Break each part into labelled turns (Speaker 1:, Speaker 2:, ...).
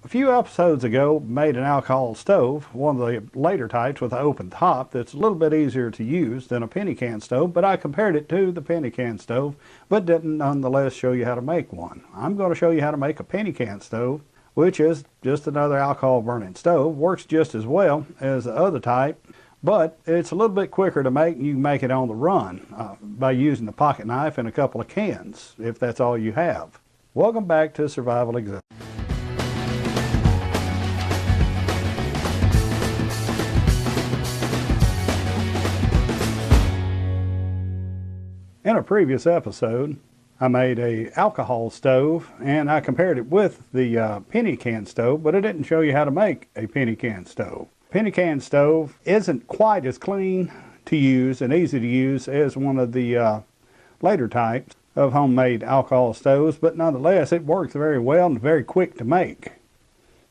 Speaker 1: A few episodes ago, made an alcohol stove, one of the later types with an open top that's a little bit easier to use than a penny can stove, but I compared it to the penny can stove, but didn't nonetheless show you how to make one. I'm going to show you how to make a penny can stove, which is just another alcohol burning stove. Works just as well as the other type, but it's a little bit quicker to make. You can make it on the run by using a pocket knife and a couple of cans, if that's all you have. Welcome back to Survival Exist. In a previous episode, I made a alcohol stove and I compared it with the penny can stove, but I didn't show you how to make a penny can stove. Penny can stove isn't quite as clean to use and easy to use as one of the later types of homemade alcohol stoves, but nonetheless it works very well and very quick to make.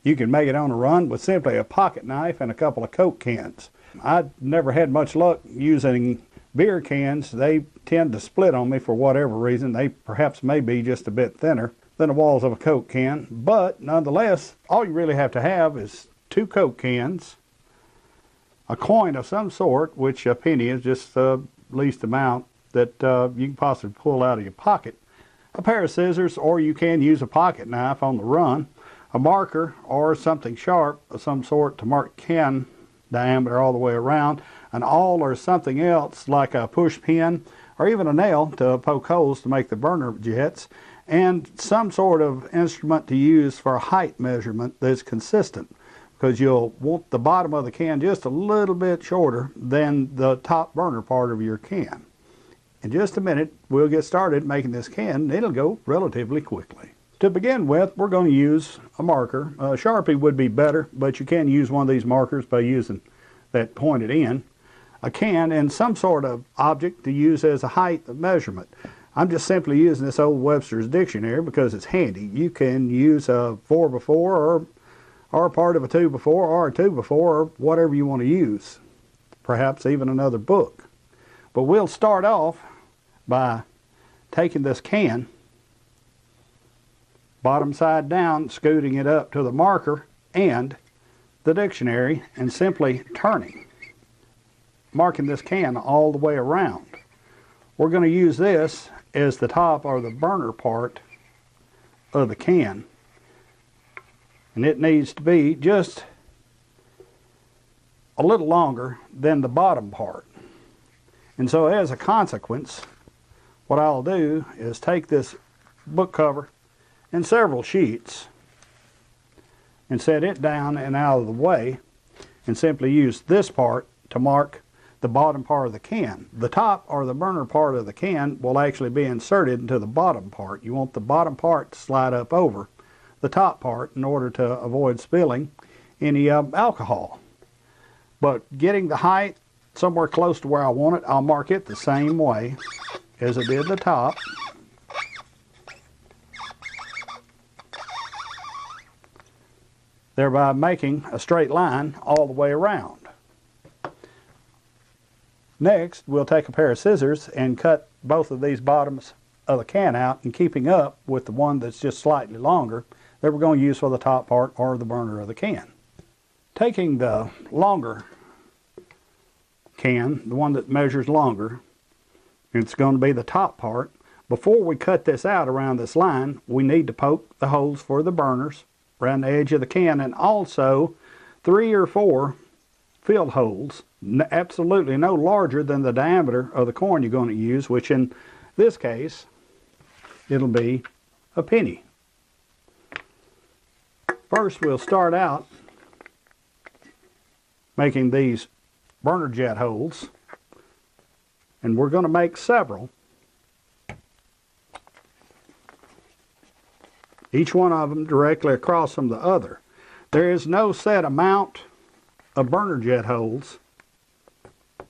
Speaker 1: You can make it on a run with simply a pocket knife and a couple of Coke cans. I never had much luck using beer cans. They tend to split on me for whatever reason. They perhaps may be just a bit thinner than the walls of a Coke can, but nonetheless, all you really have to have is 2 Coke cans, a coin of some sort, which a penny is just the least amount that you can possibly pull out of your pocket, a pair of scissors, or you can use a pocket knife on the run, a marker or something sharp of some sort to mark can diameter all the way around, an awl or something else like a push pin, or even a nail to poke holes to make the burner jets, and some sort of instrument to use for a height measurement that's consistent, because you'll want the bottom of the can just a little bit shorter than the top burner part of your can. In just a minute, we'll get started making this can. It'll go relatively quickly. To begin with, we're going to use a marker. A Sharpie would be better, but you can use one of these markers by using that pointed end. A can and some sort of object to use as a height of measurement. I'm just simply using this old Webster's dictionary because it's handy. You can use a 4x4 or part of a 2x4 or a 2x4 or whatever you want to use. Perhaps even another book. But we'll start off by taking this can, bottom side down, scooting it up to the marker and the dictionary and simply turning, marking this can all the way around. We're going to use this as the top or the burner part of the can, and it needs to be just a little longer than the bottom part. And so as a consequence, what I'll do is take this book cover in several sheets and set it down and out of the way, and simply use this part to mark the bottom part of the can. The top or the burner part of the can will actually be inserted into the bottom part. You want the bottom part to slide up over the top part in order to avoid spilling any alcohol. But getting the height somewhere close to where I want it, I'll mark it the same way as I did the top. Thereby making a straight line all the way around. Next, we'll take a pair of scissors and cut both of these bottoms of the can out, and keeping up with the one that's just slightly longer that we're going to use for the top part or the burner of the can. Taking the longer can, the one that measures longer, it's going to be the top part. Before we cut this out around this line, we need to poke the holes for the burners around the edge of the can, and also 3 or 4 fill holes, absolutely no larger than the diameter of the coin you're going to use, which in this case, it'll be a penny. First, we'll start out making these burner jet holes, and we're going to make several. Each one of them directly across from the other. There is no set amount of burner jet holes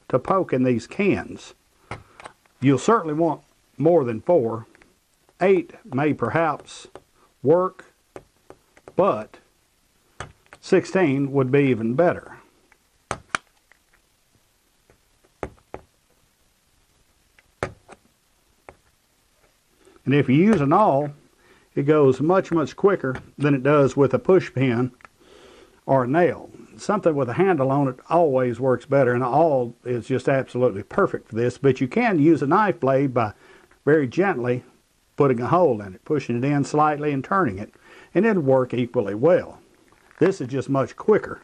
Speaker 1: to poke in these cans. You'll certainly want more than 4. 8 may perhaps work, but 16 would be even better. And if you use an awl, it goes much, much quicker than it does with a push pin or a nail. Something with a handle on it always works better, and awl is just absolutely perfect for this, but you can use a knife blade by very gently putting a hole in it, pushing it in slightly and turning it, and it'll work equally well. This is just much quicker.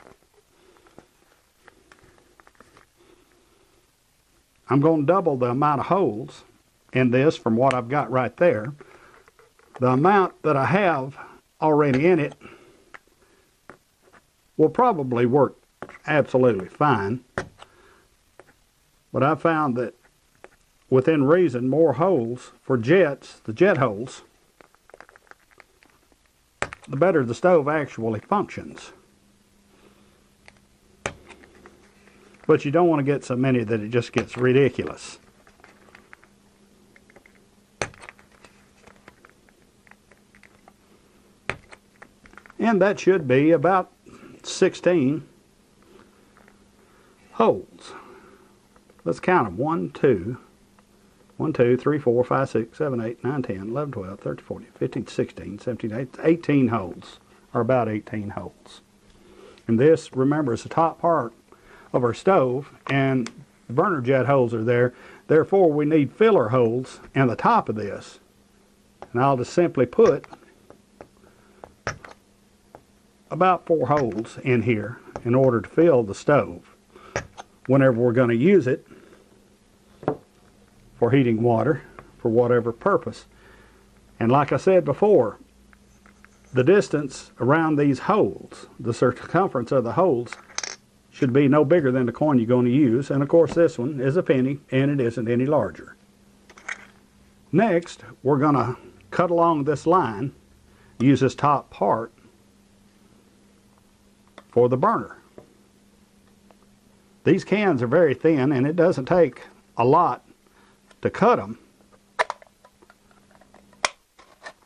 Speaker 1: I'm going to double the amount of holes in this from what I've got right there. The amount that I have already in it will probably work absolutely fine, but I found that within reason, more holes for jets, the jet holes, the better the stove actually functions. But you don't want to get so many that it just gets ridiculous. And that should be about 16 holes. Let's count them. 1, 2, 3, 4, 5, 6, 7, 8, 9, 10, 11, 12, 13, 14, 15, 16, 17, 18 holes, or about 18 holes. And this, remember, is the top part of our stove, and the burner jet holes are there. Therefore, we need filler holes in the top of this. And I'll just simply put about 4 holes in here in order to fill the stove whenever we're going to use it for heating water for whatever purpose. And like I said before, the distance around these holes, the circumference of the holes, should be no bigger than the coin you're going to use. And of course this one is a penny and it isn't any larger. Next, we're going to cut along this line, use this top part for the burner. These cans are very thin and it doesn't take a lot to cut them,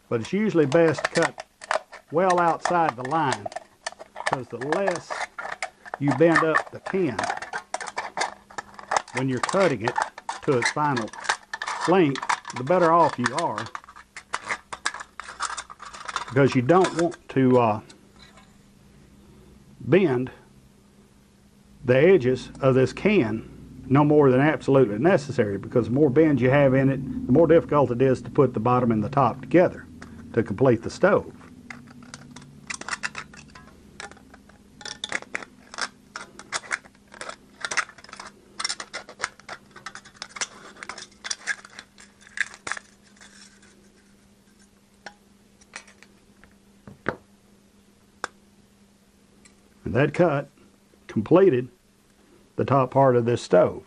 Speaker 1: but it's usually best to cut well outside the line, because the less you bend up the can when you're cutting it to its final length, the better off you are, because you don't want to bend the edges of this can no more than absolutely necessary, because the more bends you have in it, the more difficult it is to put the bottom and the top together to complete the stove. And that cut completed the top part of this stove.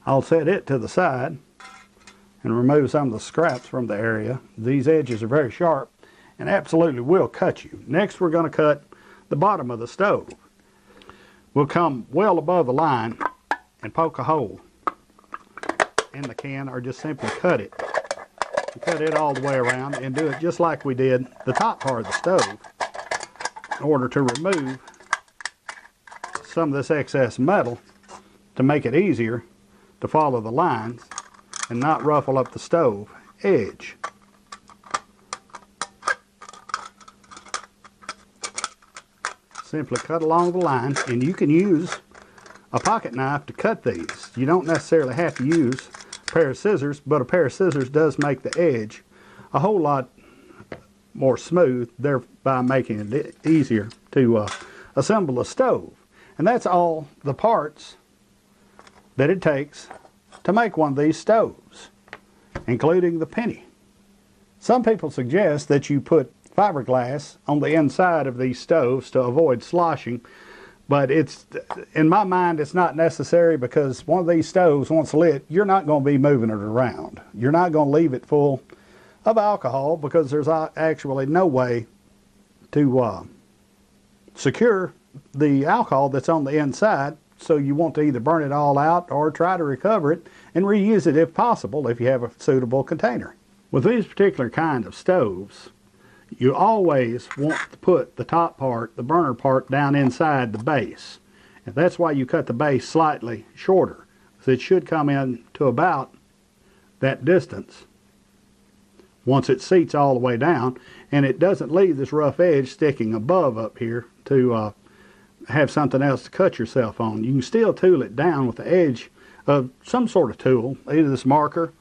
Speaker 1: I'll set it to the side and remove some of the scraps from the area. These edges are very sharp and absolutely will cut you. Next, we're going to cut the bottom of the stove. We'll come well above the line and poke a hole in the can, or just simply cut it. Cut it all the way around and do it just like we did the top part of the stove, in order to remove some of this excess metal to make it easier to follow the lines and not ruffle up the stove edge. Simply cut along the line, and you can use a pocket knife to cut these. You don't necessarily have to use a pair of scissors, but a pair of scissors does make the edge a whole lot more smooth, thereby making it easier to assemble a stove. And that's all the parts that it takes to make one of these stoves, including the penny. Some people suggest that you put fiberglass on the inside of these stoves to avoid sloshing, but in my mind it's not necessary, because one of these stoves, once lit, you're not going to be moving it around. You're not going to leave it full of alcohol, because there's actually no way to secure the alcohol that's on the inside, so you want to either burn it all out or try to recover it and reuse it if possible, if you have a suitable container. With these particular kind of stoves, you always want to put the top part, the burner part, down inside the base. And that's why you cut the base slightly shorter, so it should come in to about that distance once it seats all the way down, and it doesn't leave this rough edge sticking above up here to have something else to cut yourself on. You can still tool it down with the edge of some sort of tool, either this marker,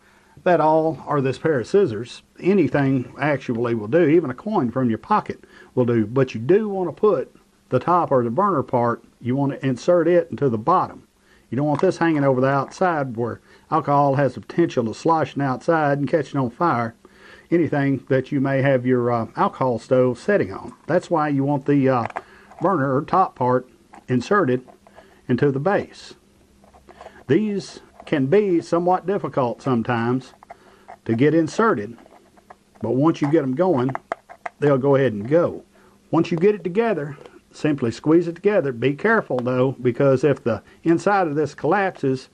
Speaker 1: that awl, or this pair of scissors. Anything actually will do. Even a coin from your pocket will do. But you do want to put the top or the burner part, you want to insert it into the bottom. You don't want this hanging over the outside where alcohol has the potential of sloshing outside and catching on fire anything that you may have your alcohol stove setting on. That's why you want the burner or top part inserted into the base. These can be somewhat difficult sometimes to get inserted, but once you get them going, they'll go ahead and go. Once you get it together, simply squeeze it together. Be careful though, because if the inside of this collapses,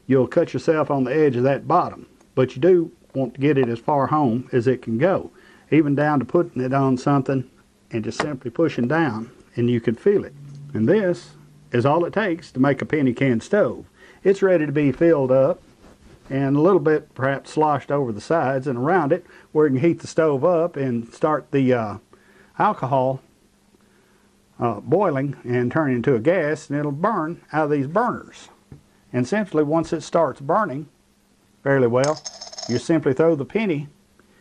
Speaker 1: you'll cut yourself on the edge of that bottom. But you do want to get it as far home as it can go, even down to putting it on something and just simply pushing down, and you can feel it. And this is all it takes to make a penny can stove. It's ready to be filled up and a little bit perhaps sloshed over the sides and around it, where you can heat the stove up and start the alcohol boiling and turn into a gas, and it'll burn out of these burners. And simply once it starts burning fairly well, you simply throw the penny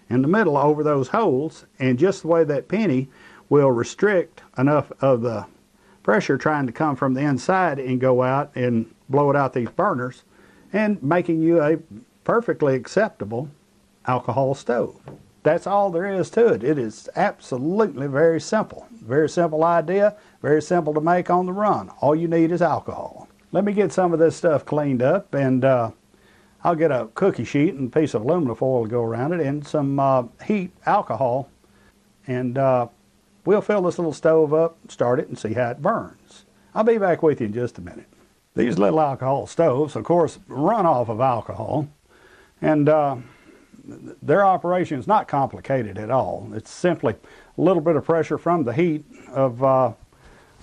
Speaker 1: in the middle over those holes, and just the way that penny will restrict enough of the pressure trying to come from the inside and go out and blow it out these burners, and making you a perfectly acceptable alcohol stove. That's all there is to it. It is absolutely very simple. Very simple idea, very simple to make on the run. All you need is alcohol. Let me get some of this stuff cleaned up, and I'll get a cookie sheet and a piece of aluminum foil to go around it, and some heat alcohol, and we'll fill this little stove up, start it, and see how it burns. I'll be back with you in just a minute. These little alcohol stoves, of course, run off of alcohol, and their operation is not complicated at all. It's simply a little bit of pressure from the heat of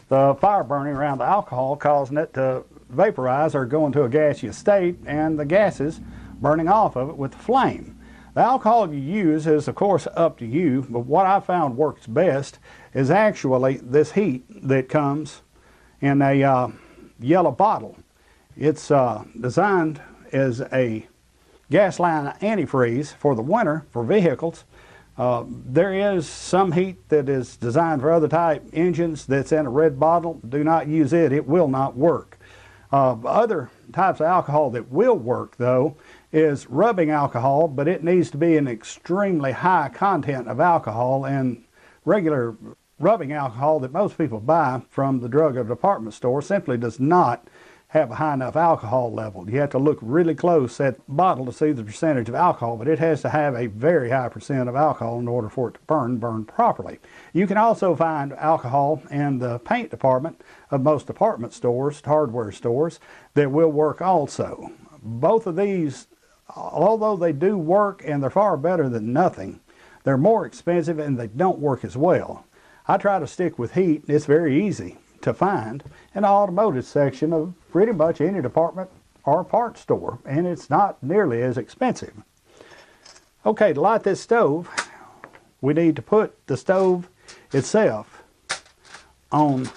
Speaker 1: the fire burning around the alcohol, causing it to vaporize or go into a gaseous state, and the gases burning off of it with the flame. The alcohol you use is, of course, up to you, but what I found works best is actually this heat that comes in a yellow bottle. It's designed as a gas line antifreeze for the winter for vehicles. There is some heat that is designed for other type engines that's in a red bottle. Do not use it. It will not work. Other types of alcohol that will work, though, is rubbing alcohol, but it needs to be an extremely high content of alcohol, and regular rubbing alcohol that most people buy from the drug or department store simply does not have a high enough alcohol level. You have to look really close at the bottle to see the percentage of alcohol, but it has to have a very high percent of alcohol in order for it to burn properly. You can also find alcohol in the paint department of most department stores, hardware stores, that will work also. Both of these, although they do work and they're far better than nothing, they're more expensive and they don't work as well. I try to stick with heat. It's very easy to find in the automotive section of pretty much any department or parts store, and it's not nearly as expensive. Okay, to light this stove, we need to put the stove itself on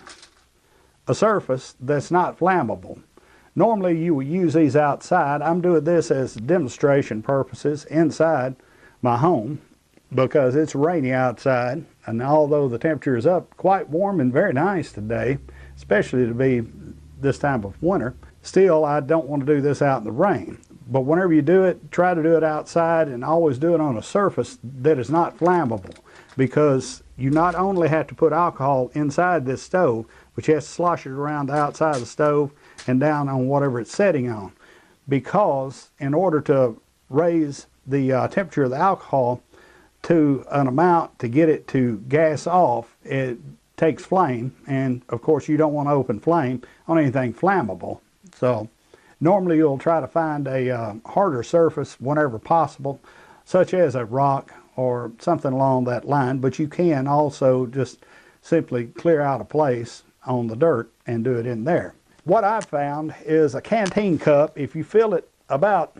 Speaker 1: a surface that's not flammable. Normally you would use these outside. I'm doing this as demonstration purposes inside my home because it's rainy outside, and although the temperature is up quite warm and very nice today, especially to be this time of winter, still I don't want to do this out in the rain. But whenever you do it, try to do it outside, and always do it on a surface that is not flammable, because you not only have to put alcohol inside this stove, but you have to slosh it around the outside of the stove and down on whatever it's setting on, because in order to raise the temperature of the alcohol to an amount to get it to gas off, it takes flame, and of course you don't want to open flame on anything flammable. So normally you'll try to find a harder surface whenever possible, such as a rock or something along that line, but you can also just simply clear out a place on the dirt and do it in there. What I've found is a canteen cup. If you fill it about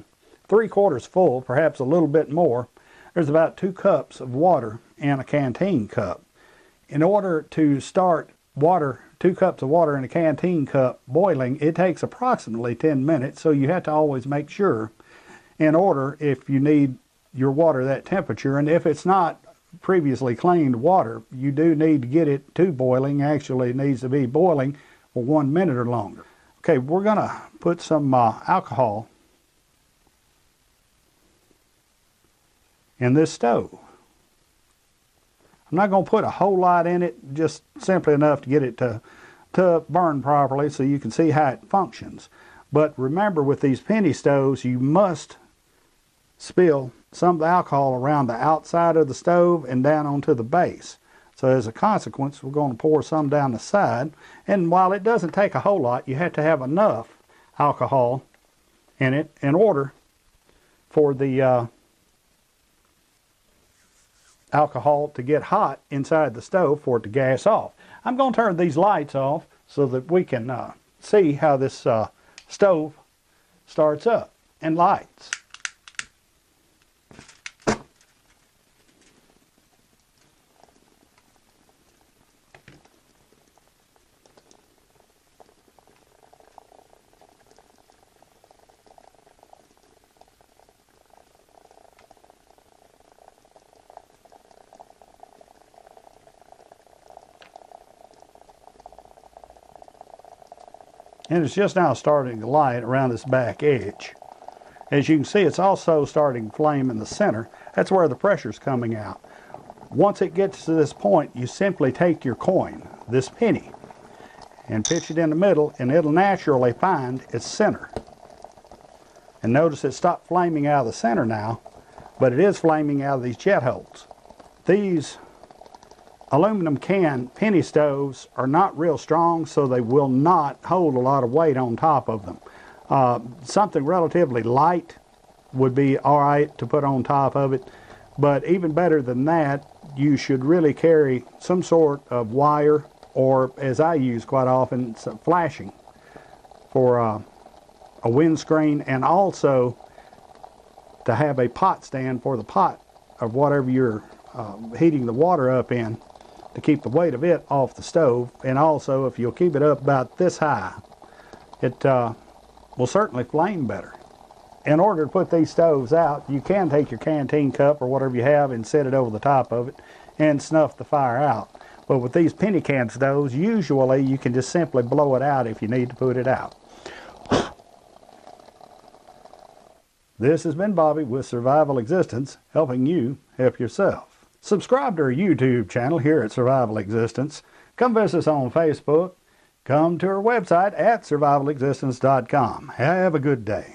Speaker 1: 3/4 full, perhaps a little bit more, there's about 2 cups of water in a canteen cup. In order to start 2 cups of water in a canteen cup boiling, it takes approximately 10 minutes, so you have to always make sure in order if you need your water that temperature. And if it's not previously cleaned water, you do need to get it to boiling. Actually, it needs to be boiling for 1 minute or longer. Okay, we're going to put some alcohol in this stove. I'm not going to put a whole lot in it, just simply enough to get it to burn properly so you can see how it functions. But remember, with these penny stoves, you must spill some of the alcohol around the outside of the stove and down onto the base. So as a consequence, we're going to pour some down the side. And while it doesn't take a whole lot, you have to have enough alcohol in it in order for the alcohol to get hot inside the stove for it to gas off. I'm going to turn these lights off so that we can see how this stove starts up and lights. And it's just now starting to light around this back edge. As you can see, it's also starting to flame in the center. That's where the pressure's coming out. Once it gets to this point, you simply take your coin, this penny, and pitch it in the middle, and it'll naturally find its center. And notice it stopped flaming out of the center now, but it is flaming out of these jet holes. These aluminum can penny stoves are not real strong, so they will not hold a lot of weight on top of them. Something relatively light would be all right to put on top of it, but even better than that, you should really carry some sort of wire, or as I use quite often, some flashing for a windscreen, and also to have a pot stand for the pot of whatever you're heating the water up in, to keep the weight of it off the stove. And also, if you'll keep it up about this high, it will certainly flame better. In order to put these stoves out, you can take your canteen cup or whatever you have and set it over the top of it and snuff the fire out. But with these penny can stoves, usually you can just simply blow it out if you need to put it out. This has been Bobby with Survival Existence, helping you help yourself. Subscribe to our YouTube channel here at Survival Existence. Come visit us on Facebook. Come to our website at survivalexistence.com. Have a good day.